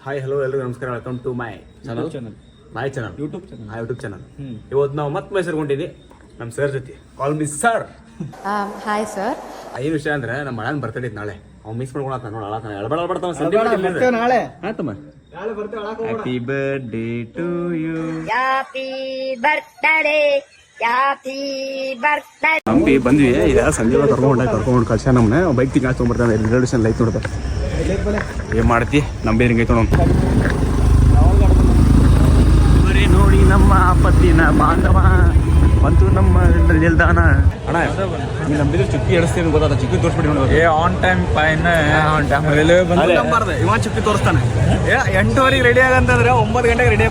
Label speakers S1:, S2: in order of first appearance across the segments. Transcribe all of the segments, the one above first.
S1: Hi hello ಎಲ್ಲರಿಗೂ ನಮಸ್ಕಾರ. Welcome to my channel YouTube channel. ಇವತ್ತು ನಾವು ಮತ್ತೆ ಮೈಸೂರಿಗೆ ಹೊಂಟಿದ್ವಿ ನಮ್ಮ ಸರ್ ಜೊತೆ. Call miss sir.
S2: Hi sir.
S1: ಏನು ವಿಷಯ ಅಂದ್ರೆ ನಮ್ಮ ಮಳೆ ಬರ್ತಡೇ ಇತ್ತು ನಾಳೆ. ಅವ್ನು ಮಿಸ್ ಮಾಡ್ಕೊಳತ್ತ ನೋಡ ಅಳಬಾಡ್ತಾವ ನಾಳೆ. ಆತಮ್ಮ happy birthday to you. Hampi ಬಂದ್ವಿ. ಈಗ ಸಂಜೆ ಕರ್ಕೊಂಡು ಕಳ್ಸ ನಮ್ಮನ್ನ ಬೈಕ್ ತಿಂಗ ತೊಗೊಂಡ್ಬರ್ತಾನೆ. ರಿಸರ್ವೇಷನ್ ಲೈಟ್ ನೋಡ್ತಾರೆ. ಏನ್ ಮಾಡ್ತಿ ನಂಬಿ ಹಿಂಗೈತೆ ನೋಡ. ಬರೀ ನೋಡಿ ನಮ್ಮ ಪತ್ತಿನ ಬಾಂಧವ ಬಂತು ನಮ್ಮ ನಿಲ್ದಾಣ. ಅಣ್ಣ ನೀನು ನಂಬಿದ್ರೆ ಚುಕ್ಕಿ ಎಡಿಸ್ತೀನಿ ಗೊತ್ತಾದ. ಚುಕ್ಕಿ ತೋರಿಸ್ಬಿಡಿ ನೋಡಿ.
S3: On time fine on time
S1: ಇವ ಚುಕ್ಕಿ ತೋರಿಸ್ತಾನೆ. 8:30 ರೆಡಿ ಆಗಂತಂದ್ರೆ 9 ಗಂಟೆಗೆ ರೆಡಿ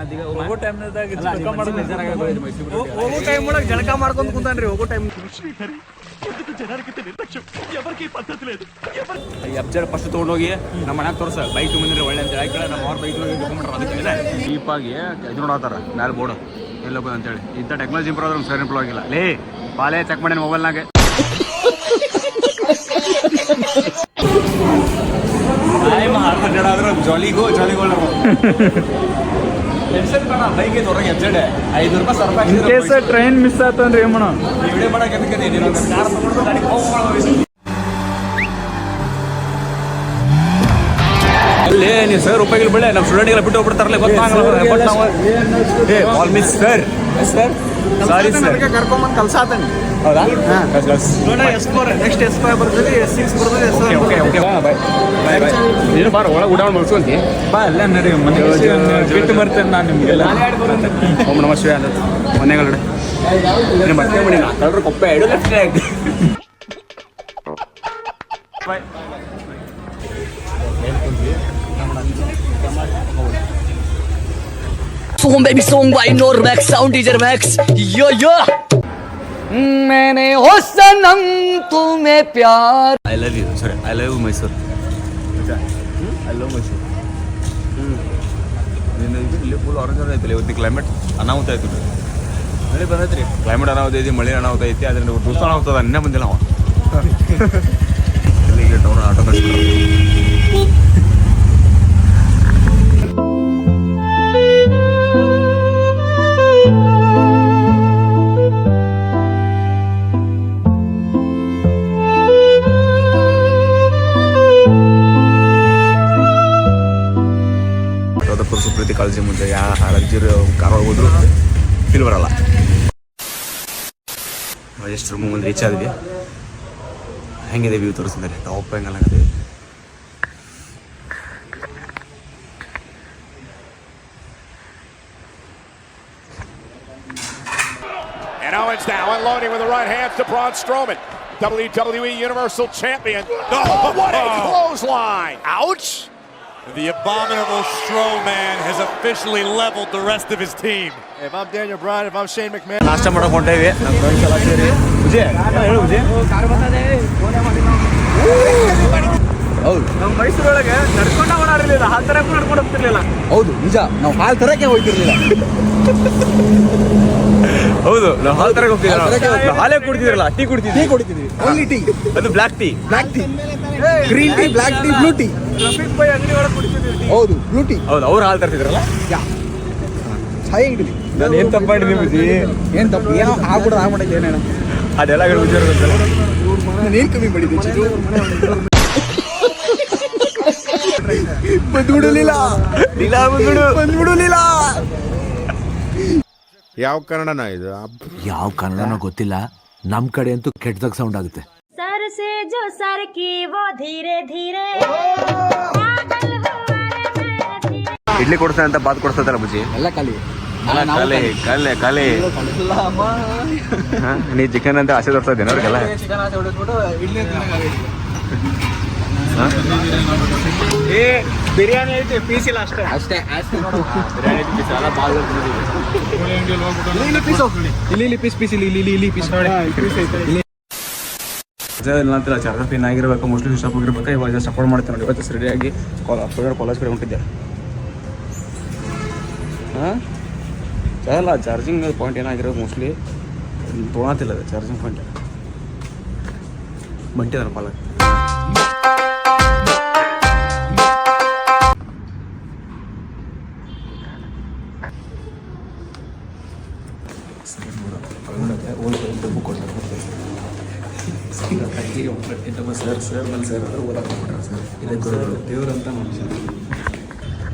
S1: ಆಗಿ
S3: ಹೋಗೋ ಟೈಮ್ನಾಗ
S1: ಹೋಗೋ ಟೈಮ್ ಒಳಗೆ ಜಳಕ ಮಾಡ್ಕೊಂಡು ಕುಂತಾನ್ರಿ. ಹೋಗೋ ಟೈಮ್ ಎಬ್ಜರ್ ಫಸ್ಟ್ ತೊಗೊಂಡೋಗಿ ನಮ್ಮ ಮನ್ಯಾಗ ತೋರ್ಸ ಬೈಕ್ ತೊಗೊಂಡ್ರೆ ಒಳ್ಳೆ ಅಂತ ಹೇಳಿ ನಮ್ಮ ಅವ್ರ ಬೈಕ್ ಅದಕ್ಕೆ ಡೀಪಾಗಿ ಇದು ನೋಡತ್ತಾರ ಮ್ಯಾಲೆ ಬೋರ್ಡ್ ಎಲ್ಲ ಅಂತೇಳಿ. ಇಂಥ ಟೆಕ್ನಾಲಜಿ ಇಂಪ್ರೂವ್ ಆದ್ರೆ ಸರ್ ಇಂಪ್ರೂವ್ ಆಗಿಲ್ಲ. ಲೇ ಪಾಲೆ ಚೆಕ್ ಮಾಡಿ ಮೊಬೈಲ್ನಾಗ. ಜಾಲಿಗೋ ಬೈಕ್ ಹೊರಗೆ ಎಬ್ಜೆಡ್ ₹5
S3: ಟ್ರೈನ್ ಮಿಸ್ ಆತಂದ್ರೆ ಏನ್ ಮಾಡೋ.
S1: ವಿಡಿಯೋ ಮಾಡಕ್ಕೆ ಅಲ್ಲೇ ನೀವು ಸರ್ ರೂಪಾಯಿಗಳು ಬೆಳೆ ನಮ್ಮ ಸ್ಟೂಡೆಂಟ್ಗೆಲ್ಲ ಬಿಟ್ಟು ಹೋಗ್ಬಿಡ್ತಾರಲ್ಲ. ಗೊತ್ತಾಗಲ್ಲ. ಮಿಸ್ ಸರ್ ಸಾರಿ ಸರ್ ಕರ್ಕೊಂಬಂದು ಕಲ್ಸಾತಾನೆ. ಹೌದಾ? ನೆಕ್ಸ್ಟ್ S5 ಬರ್ತದೆ, S6 ಬರ್ತದೆ. ನೀನು ಬಾರ ಒಳಗೆ ಊಟ ಮುಗಿಸ್ಕೊಂತಿ
S3: ಬಾ ಎಲ್ಲ ನಡಿ ಮನೆ ಬಿಟ್ಟು ಬರ್ತೇನೆ ನಾನು ನಿಮಗೆಲ್ಲ.
S1: ಓಂ ನಮಃ ಶಿವಾಯ ಅಂತ ಮನೆಗಳಡೆ ಮತ್ತೆ ಮಾಡಿ ಕಳ್ಳರು ಕೊಪ್ಪೆ ಇಡು ಅಷ್ಟೇ ಆಗಿ.
S4: Song baby song by Normax sound DJ Max yo मैंने हो सनम तुम्हें प्यार.
S1: I love you. Sorry I love Mysuru. I love Mysuru. ಇಲ್ಲಿ ಫುಲ್ ಆರೆಂಜ್ ಐತಿಲ್ಲ. ಇವತ್ತು ಕ್ಲೈಮೇಟ್ ಅನಾಹುತ ಆಯ್ತು. ಮಳೆ ಬಂದೈತ್ರಿ. ಕ್ಲೈಮೇಟ್ ಅನಾಹುತ ಐತಿ, ಮಳೆ ಅನಾಹುತ ಐತಿ. ಅದರಿಂದ ದೂಸ ಅನಾಹುತದ ಅನ್ನೇ ಬಂದಿಲ್ಲ ಅವ. ಇಲ್ಲಿಗೆ ಟೌನ್ ಆಟೋ ಸುಪ್ರೀತಿ ಕಾಳಜಿ ಮುಂಚೆ ರಜ್ಜೂರು ಕಾರ್ ಹೋದ್ರು ಫೀಲ್ ಬರಲ್ಲ. ಎಷ್ಟು ರೂಮ್ ಮುಂದೆ ರೀಚ್ ಆದ್ವಿ. ಹೆಂಗಿದೆ ವ್ಯೂ ತೋರಿಸಿದ್ದಾರೆ. ಟಾಪ್ ಹೆಂಗಲ್ಲ ಆಗದೆ.
S5: And Owens now unloading with the right hand to Braun Strowman, WWE Universal Champion. Oh, what a clothesline! Ouch!
S6: The abominable Strowman has officially leveled the rest of his team.
S5: If I'm Daniel Bryan, if I'm Shane McMahon.
S1: ನಾಷ್ಟ ಮಾಡಕ್ ಹೊಂಟೇವಿ. ನಮ್ಮ friends ಎಲ್ಲ ಸೇರಿ. ವಿಜಯ್ ಹೇಳು ವಿಜಯ್. ಹೌದು ನಮ್ಮ ಮೈಸೂರೊಳಗೆ ನಡ್ಕೊಂಡ ಓಡಾಡಿರ್ಲಿಲ್ಲ. ಹಾಲ್ ತರಕ್ಕೂ ನಡ್ಕೊಂಡು ಹೋಗ್ತಿರ್ಲಿಲ್ಲ. ಹೌದು ನಿಜ. ನಾವು ಹಾಲ್ ತರಕ್ಕೆ ಹೋಗ್ತಿರ್ಲಿಲ್ಲ. ಹೌದು ನಾವು ಹಾಲ್ ತರಕ್ಕೆ ಹೋಗ್ತಿದ್ವಿ. ಹಾಲೇ ಕುಡ್ತಿದ್ರಲ್ಲ. ಟೀ ಕುಡಿತಿದ್ವಿ. Only tea. ಅದು black tea. Green tea, black tea, blue tea. Rafiq ಬಾಯ್ ಅಂಗಡಿ ಒಳಗೆ ಕುಡಿತಿದ್ವಿ. ಹೌದು ಬ್ಲೂ ಟೀ. ಹೌದು ಅವ್ರು ಹಾಲು ತರ್ತಿದ್ರಲ್ಲ. ಚಾಯ್ ಅಂಗಡಿ. ನಾನು ಏನು ತಪ್ಪು ಮಾಡಿದ್ವಿ ಬುಜಿ. ಏನು ತಪ್ಪು ಏನೋ ಆಗ್ಬಿಡೋದು ಏನೇನೋ ಅದೆಲ್ಲ ವಿಚಾರ ನಾನು ಏನು ಕಮ್ಮಿ ಮಾಡಿದ್ದೆ. ಬಂದ್ಬಿಡಲಿಲ್ಲ.
S6: ಯಾವ ಕನ್ನಡನ ಇದು?
S7: ಯಾವ ಕನ್ನಡನೋ ಗೊತ್ತಿಲ್ಲ. ನಮ್ ಕಡೆ ಅಂತೂ ಕೆಟ್ಟದಾಗ ಸೌಂಡ್ ಆಗುತ್ತೆ.
S2: सर से जो सर की वो धीरे धीरे
S1: ಇಡ್ಲಿ ಕೊಡ್ತಾನೆ ಅಂತ ಬಾತ್ ಕೊಡ್ತದಲ್ಲ ಬುಜಿ.
S7: ಎಲ್ಲ ಖಾಲಿ
S1: ಕಾಲೆ ನೀ ಚಿಕನ್ ಅಂತ ಆಸೆ ತೋರ್ಸೋದೇನ ಅವ್ರಿಗೆಲ್ಲ. ಬಿರಿಯಾನಿ ಐತಿ ಪೀಸ್ ಇಲ್ಲ ಅಷ್ಟೇ. ಬಿರಿಯಾನಿ ಪೀಸ್ ಎಲ್ಲ ಬಾಲ್ ಇಲ್ಲಿ ಪೀಸ್ ನೋಡಿ. ನಂತರ ಚಾರ್ಜರ್ ಪಿನ್ ಆಗಿರ್ಬೇಕು. ಮೋಸ್ಟ್ಲಿ ಸ್ವಿಚ್ ಆಫ್ ಆಗಿರ್ಬೇಕು. ಇವಾಗ ಜಸ್ಟ್ ಅಪ್ಲೋಡ್ ಮಾಡ್ತೀನಿ ನೋಡಿ. ಇವತ್ತು ರೆಡಿಯಾಗಿ ಕಾಲೇಜ್ ಕಡೆ ಹೊಂಟಿದ್ದೆ. ಹಾಂ ಅಲ್ಲ ಚಾರ್ಜಿಂಗ್ ಪಾಯಿಂಟ್ ಏನಾಗಿರೋದು ಮೋಸ್ಟ್ಲಿ ತೊಗೊಳತಿಲ್ಲ ಅದು ಚಾರ್ಜಿಂಗ್ ಪಾಯಿಂಟ್. ಬಂಟಿ ನನ್ನ ಪಾಲ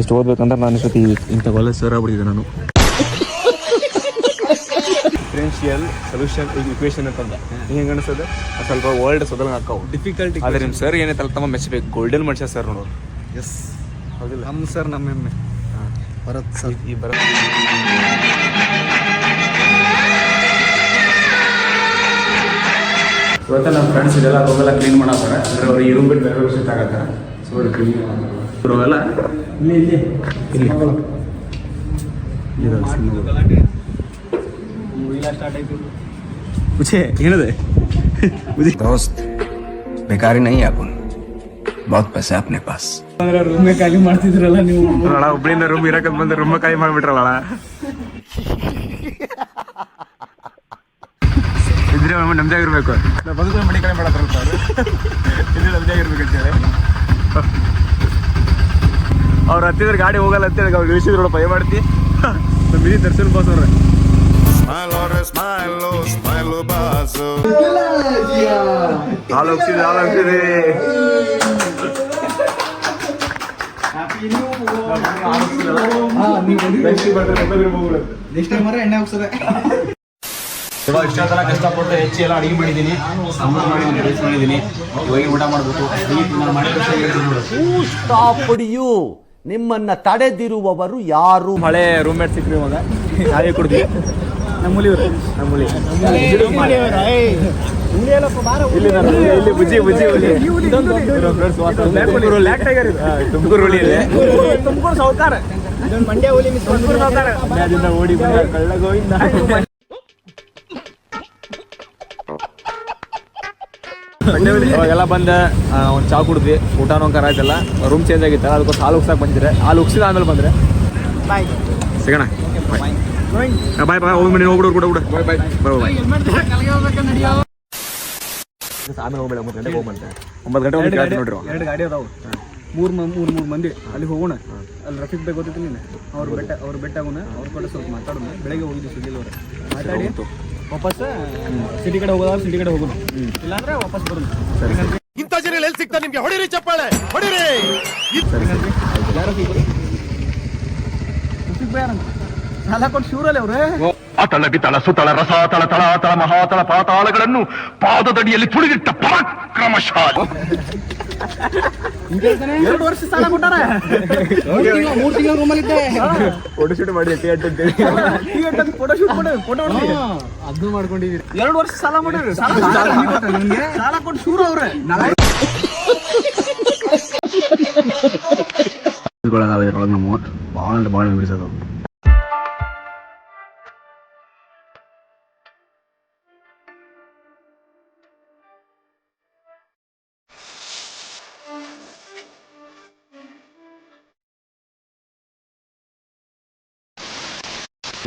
S1: ಎಷ್ಟು ಓದ್ಬೇಕಂದ್ರೆ ನಾನು ಇಷ್ಟೊತ್ತಿ ಇಂಥ ಒಳ್ಳೆ ಸರ್ ಆಗ್ಬಿಟ್ಟಿದ್ದೆ ನಾನು. ಡಿಫರೆನ್ಷಿಯಲ್ ಸೊಲ್ಯೂಷನ್ ಇಕ್ವೇಷನ್ ಅಂತಂದ ಹೆಂಗೆ ಅನಿಸ್ತದೆ ಸ್ವಲ್ಪ ವರ್ಲ್ಡ್ ಸೊದಲ ಹಾಕಾವು ಡಿಫಿಕಲ್ಟಿ. ಆದರೆ ನಿಮ್ಮ ಸರ್ ಏನೈತಲ್ಲ ತಮ್ಮ ಮೆಚ್ಚಬೇಕು, ಗೋಲ್ಡನ್ ಮನುಷ್ಯ ಸರ್ ನೋಡೋರು. ಎಸ್ ಹೌದಿಲ್ಲ, ನಮ್ಮ ಸರ್ ನಮ್ಮ ಹೆಮ್ಮೆ. ಭರತ್ ಸರ್ ಈ ಭರತ್
S3: ಇವತ್ತು ನಮ್ಮ ಫ್ರೆಂಡ್ಸ್ ಇದೆಲ್ಲ ರೂಮೆಲ್ಲ ಕ್ಲೀನ್ ಮಾಡತ್ತಾರೆ. ಅಂದರೆ ಅವ್ರು ಈ ರೂಮ್ ಬಿಟ್ಟು ಬೇರೆ ವಿಷಯ ಆಗತ್ತಾರೆ. ಸೊ ಅವ್ರು ಕ್ಲೀನ್ ಅವರೆಲ್ಲ ಇಲ್ಲಿ
S1: ಮುಚ್ಚೆ ಏನಿದೆ
S8: दोस्त बेकारी नहीं है अपन, बहुत पैसे है अपने पास.
S3: ಅಂದ್ರೆ ರೂಮೇ ಖಾಲಿ ಮಾಡ್ತಿದ್ರಲ್ಲ ನೀವು.
S1: ಒಬ್ಬಳಿಂದ ರೂಮ್ ಇರಕ್ಕೆ ಬಂದು ರೂಮ್ ಖಾಲಿ ಮಾಡಿಬಿಟ್ರಲ್ಲ. ಇದ್ರೆ ನಮ್ದೇ ಆಗಿರ್ಬೇಕು. ಬದುಕು ಮನೆ ಕಡೆ ಮಾಡತ್ತಾರಲ್ಲ ಸರ್, ಇದ್ರೆ ನಮ್ದೇ ಆಗಿರ್ಬೇಕಂತೇಳಿ ಅವ್ರು ಹತ್ತಿದ್ರೆ ಗಾಡಿ ಹೋಗಲ್ಲ ಅಂತೇಳಿ ಅವ್ರು ಇಳಿಸಿದ್ರು ಪೈ ಮಾಡ್ತಿ. ನಮ್ಮ ಮಿನಿ ದರ್ಶನ್ ಬಾಸ್ ಅವ್ರೆ ಹಾಲು ಹೋಗ್ತಿದೆ
S3: ಇಷ್ಟೆಲ್ಲ ಕಷ್ಟಪಟ್ಟು ಹೆಚ್ಚು ಎಲ್ಲ ಅಡುಗೆ ಮಾಡಿದ್ದೀನಿ, ಸಾಂಬಾರು ಮಾಡಿದ್ದೀನಿ, ರೈಸ್ ಮಾಡಿದ್ದೀನಿ. ಇವಾಗ ಊಟ ಮಾಡಬೇಕು.
S4: ಪಡಿಯು ನಿಮ್ಮನ್ನ ತಡೆದಿರುವವರು ಯಾರು?
S1: ಹಳೆ ರೂಮ್ಮೇಟ್ ಸಿಕ್ರಿ ಇವಾಗ ಚಾಯ್ ಕುಡ್ದು
S3: ನಮ್ಮೂಲಿ
S1: ಇಲ್ಲಿ ಬುಜ್ಜಿ ತುಮಕೂರು ಹುಲಿ ಇದೆ.
S3: ತುಮಕೂರು ಸೌಕಾರ ಮಂಡ್ಯ ಹುಲಿ ತುಮಕೂರು ಸೌಕಾರ
S1: ಓಡಿ ಬಂದ ಕಳ್ಳ ಗೋವಿಂದ. ಅವಾಗೆಲ್ಲ ಬಂದ ಒಂದು ಚಾ ಕುಡ್ದು ಊಟನೂ ಕರ ಆಯ್ತಲ್ಲ, ರೂಮ್ ಚೇಂಜ್ ಆಗಿತ್ತಲ್ಲ, ಅದಕ್ಕೋಸ್ಕರ ಹಾಲು ಉಗ್ಸಕ್ಕೆ ಬಂದಿದ್ರೆ ಹಾಲು ಉಗ್ಸಿದ ಆಮೇಲೆ ಬಂದರೆ ಸಿಗೋಣ. ಬಾಯ್ ಬಾಯ್ ಹೋಗಿ ಮನೆ ಹೋಗ್ಬಿಡು ಕೂಡ ಕೂಡ ಬಾಯ್ ಬಾಯ್ ಬಾಯ್ ಆಮೇಲೆ ಹೋಗ್ಬೇಡ. 9 ಗಂಟೆಗೆ ಹೋಗ್ಬಂತೆ. 9 ಗಂಟೆ ಹೋಗಿ ನೋಡ್ರಿ.
S3: 2 ಗಾಡಿ ಅದಾವು, ಮೂರು ಮಂದಿ ಅಲ್ಲಿಗೆ ಹೋಗೋಣ. ಅಲ್ಲಿ ರಫೀಕ್ ಬೇಕು ಗೊತ್ತಿತ್ತು ನೀನು, ಅವ್ರು ಬೆಟ್ಟ ಆಗೋಣ, ಅವ್ರ ಕಡೆ ಸ್ವಲ್ಪ ಮಾತಾಡೋಣ. ಬೆಳಗ್ಗೆ ಹೋಗಿದ್ದು ಸುದ್ದಿಲ್ಲ ಅವ್ರೆ ಮಾತಾಡಿ ವಾಪಸ್ ಸಿಟಿ ಕಡೆ ಹೋಗೋದಾದ್ರೆ ಸಿಟಿ ಕಡೆ ಹೋಗೋಣ, ಇಲ್ಲಾಂದ್ರೆ ವಾಪಸ್ ಬರೋಣ.
S5: ಇಂಥ ಜನ ಎಲ್ಲಿ ಸಿಗ್ತಾರೆ ನಿಮ್ಗೆ? ಹೊಡಿರಿ ಚಪ್ಪಾಳೆ ಹೊಡಿರಿ.
S3: ಸಾಲ ಕೊಟ್ಟು ಶೂರಲ್ಲಿ ಅವ್ರೆ
S9: ಅತಳ ಬಿತಳ ಸುತಳ ರಸ ತಳ ತಳ ತಳ ಮಹಾತಳ ಪಾತಾಳಗಳನ್ನು ಪಾದದಡಿಯಲ್ಲಿ ತುಳಿದಿಟ್ಟ ಪರಾಕ್ರಮಶಾಲಿ.
S3: 2 ವರ್ಷ ಸಾಲ ಕೊಟ್ಟಾರ. 3 ತಿಂಗಳು ರೂಮಲ್ಲಿ ಇದ್ದೆ.
S1: ಫೋಟೋ ಶೂಟ್ ಮಾಡಿ
S3: ಫೋಟೋ ಶೂಟ್ ಫೋಟೋ ಅದನ್ನು ಮಾಡ್ಕೊಂಡಿದ್ದೀರಿ. 2 ವರ್ಷ ಸಾಲ ಮಾಡಿರಿ. ಸಾಲ ಕೊಟ್ಟು ಶೂರು ಅವ್ರೆ.
S1: ಇದ್ರೊಳಗೆ ನಮ್ಮ ಭಾಳ ಮೆಮರೀಸ್ ಅದಾವ.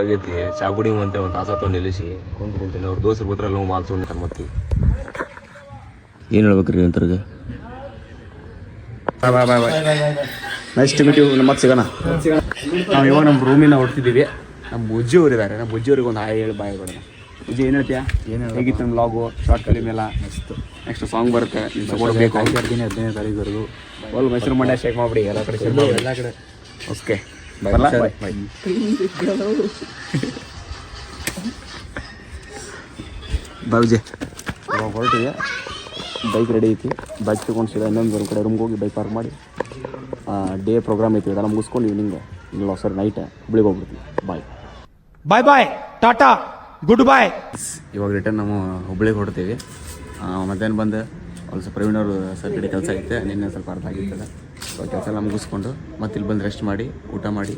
S10: ಆಗೈತಿ ಚಾ ಕುಡಿ ಅಂತ ಒಂದು ತಾಸತ್ತು ನಿಲ್ಲಿಸಿ ಕುಂತ್ಕೊಂತೀನಿ. ಅವ್ರ ದೋಸ್ರು ಬಿಟ್ರಲ್ಲ ನಾವು ಮಾಲ್ಸ್ಕೊಂಡು ಕರ್ಮತ್ತೀವಿ. ಏನು ಹೇಳ್ಬೇಕ್ರಿ ಅಂತರ್ಗೆ?
S1: ನೆಕ್ಸ್ಟ್ ಮೀಟಿವ್ ಮತ್ತೆ ಸಿಗೋಣ. ನಾವು ಇವಾಗ ನಮ್ಮ ರೂಮಿನ ಹೊಡ್ತಿದ್ದೀವಿ. ನಮ್ಮ ಬುಜ್ಜಿಯವ್ರು ಇದ್ದಾರೆ. ನಮ್ಮ ಬುಜ್ಜಿಯವ್ರಿಗೆ ಒಂದು ಹಾಯ್ ಹೇಳಿ ಬಾಯ್ ಬಿಡೋಣ. ಬುಜ್ಜಿ ಏನು ಹೇಳ್ತೀಯಾ? ಹೇಗಿತ್ತು ನಮ್ಮ ಲಾಗು? ಶಾರ್ಟ್ ಫಿಲಿಮ್ ಎಲ್ಲ ನೆಕ್ಸ್ಟ್ ಸಾಂಗ್ ಬರುತ್ತೆ, ನಿಮ್ಮ ಸಪೋರ್ಟ್ ಬೇಕು. 15ನೇ ತಾರೀಕುವರೆಗೂ ಒಲ್ ಮೈಸೂರು ಮಂಡ್ಯ ಶೇಕ್ ಮಾಡಿಬಿಡಿ ಎಲ್ಲ ಕಡೆ ಓಕೆ. ಬರಲ್ಲ ಬಾಯ್ ಬಾಯ್. ಬಾಬುಜಿ ಇವಾಗ ಹೊರಟಿದೆ. ಬೈಕ್ ರೆಡಿ ಐತಿ. ಬೈಕ್ ತೊಗೊಂಡು ಸೀದಾ ಇನ್ನೊಂದು ಕಡೆ ರೂಮ್ಗೆ ಹೋಗಿ ಬೈಕ್ ಪಾರ್ಕ್ ಮಾಡಿ ಡೇ ಪ್ರೋಗ್ರಾಮ್ ಐತಿ, ಅದೆಲ್ಲ ಮುಗಿಸ್ಕೊಂಡು ಈವ್ನಿಂಗ್ ಇಲ್ಲ ಸರ್ ನೈಟ್ ಹುಬ್ಳಿಗೆ ಹೋಗ್ಬಿಡ್ತೀವಿ. ಬಾಯ್
S3: ಬಾಯ್ ಬಾಯ್ ಟಾಟಾ ಗುಡ್ ಬಾಯ್.
S1: ಇವಾಗ ರಿಟರ್ನ್ ನಾವು ಹುಬ್ಳಿಗೆ ಹೊಡ್ತೀವಿ. ಮಧ್ಯಾಹ್ನ ಬಂದು ಒಂದು ಸ್ವಲ್ಪ ಪ್ರವೀಣ್ ಅವರು ಸರ್ ಕಡೆ ಕೆಲಸ ಐತೆ, ನಿನ್ನೆ ಸ್ವಲ್ಪ ಅರ್ಥ ಆಗಿರ್ತದೆ. ಸೊ ಕೆಲಸ ಎಲ್ಲ ಮುಗಿಸ್ಕೊಂಡು ಮತ್ತೆ ಇಲ್ಲಿ ಬಂದು ರೆಸ್ಟ್ ಮಾಡಿ ಊಟ ಮಾಡಿ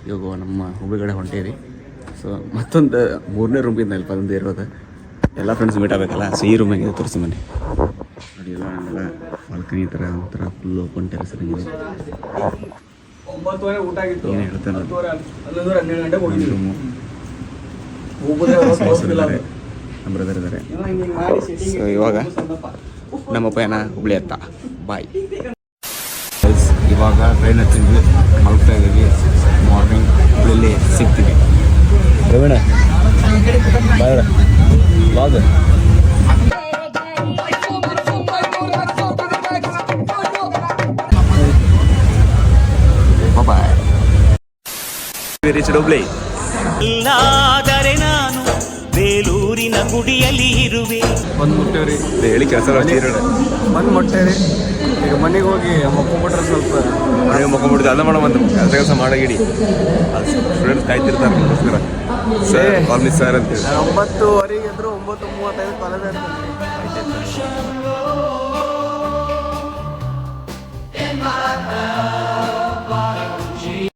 S1: ಇವಾಗ ನಮ್ಮ ಹುಬ್ಳಿಗಡೆ ಹೊಂಟೇವಿ. ಸೊ ಮತ್ತೊಂದು 3ನೇ ರೂಮಿಂದ ಇಲ್ಲಿ ಬಂದು ಇರೋದು. ಎಲ್ಲ ಫ್ರೆಂಡ್ಸ್ ಮೀಟ್ ಆಗಬೇಕಲ್ಲ. ಸೊ ಈ ರೂಮ್ ಹೆಂಗಿದೆ ತೋರಿಸಿ ಮನೆ ನೋಡಿ. ಎಲ್ಲ ನಮ್ಮೆಲ್ಲ ಬಾಲ್ಕನಿ ಥರ ಒಂಥರ ಫುಲ್ ಓಪನ್ ಟೆರೆಸ್ ಆಗಿದೆ.
S3: 9 ಊಟ ಆಗಿತ್ತು.
S1: ಏನು ಹೇಳ್ತಾರೆ
S3: ರೂಮು
S1: ನಮ್ಮ ಬ್ರದರ್ ಇದ್ದಾರೆ. ಸೊ ಇವಾಗ ನಮ್ಮ ಪಯಣ ಹುಬ್ಳಿ ಹತ್ತ. ಬಾಯ್.
S8: ಇವಾಗ ಟ್ರೈನ್ ಹತ್ತಿದ್ವಿ, ಮಲ್ಗ್ತಾ ಇದ್ದೀವಿ. ಮಾರ್ನಿಂಗ್ ಹುಬ್ಳಿಯಲ್ಲಿ ಸಿಗ್ತೀವಿ.
S1: ರವೀಣ ಬಾಯ್ ವಾದ
S8: ಬಾಯ್.
S1: ಹುಬ್ಳಿ
S4: ಇಲ್ಲಾದರೆ ನಾನು ಬೇಲೂರಿನ ಗುಡಿಯಲ್ಲಿ ಇರುವೆ.
S3: ಬಂದು ಮುಟ್ಟೇವ್ರಿ,
S1: ಹೇಳಿ ಕೆಲಸ
S3: ಬಂದು ಮುಟ್ಟೇರಿ. ಈಗ ಮನೆಗೆ ಹೋಗಿ ಮಕ್ಕೊಂಬಿಟ್ರೆ ಸ್ವಲ್ಪ
S1: ಮನೆಗೆ ಮಕ್ಕೊಂಡ್ಬಿಡ್ತೀವಿ. ಅಲ್ಲ ಮಾಡೋ ಬಂದು ಕೆಲಸ ಮಾಡಗಿಡಿ. ಸ್ಟೂಡೆಂಟ್ಸ್ ಕಾಯ್ತಿರ್ತಾರೆ ನಿಮಗೋಸ್ಕರ. ಸರ್ ಕಾಲ್ ಮಿ ಸರ್ ಅಂತೇಳಿ.
S3: 9:30 ಎದ್ರು 9:35 ಕಾಲೇಜ್ ಇರ್ತದೆ.
S1: ಆಯ್ತು.